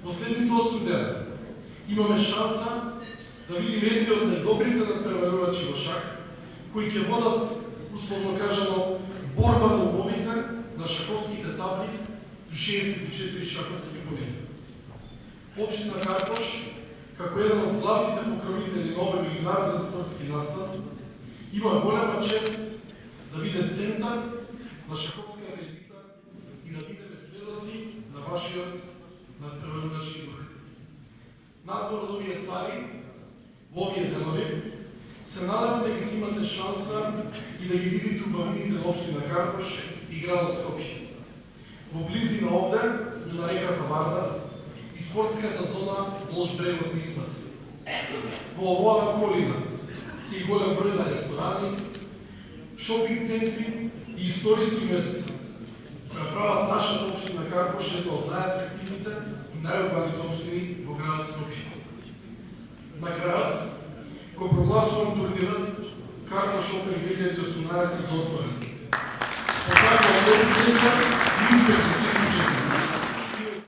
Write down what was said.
последните 8 дена имаме шанса да видиме едни од најдобрите надпреварувачи во шах, кои ќе водат, условно кажано, борба на умовите на шаховските табли при 64 шаховски полени. Општина Картош, како еден од главните покровители на овој меѓународен спортски настан, има голема чест да биде центар на шаховската елита и да бидеме сведоци на вашиот надпреварувачки дух. Надвор од овие сали, во овие денови, се надевам дека ќе имате шанса и да ги видите убавините на општина Картош и градот Скопје. Во близина овде сме на реката Вардар и спортската зона Лош брегот Нисмат. Во оваа околина се и голем број на ресторани, шопинг центри и историски места, која прават нашата општина Картош една од најатрактивните и најурбаните општини во градот Скопје. На крајот, го прогласувам турнирот Картош Опен 2018 за отворен. Посакувам добри среќа и успех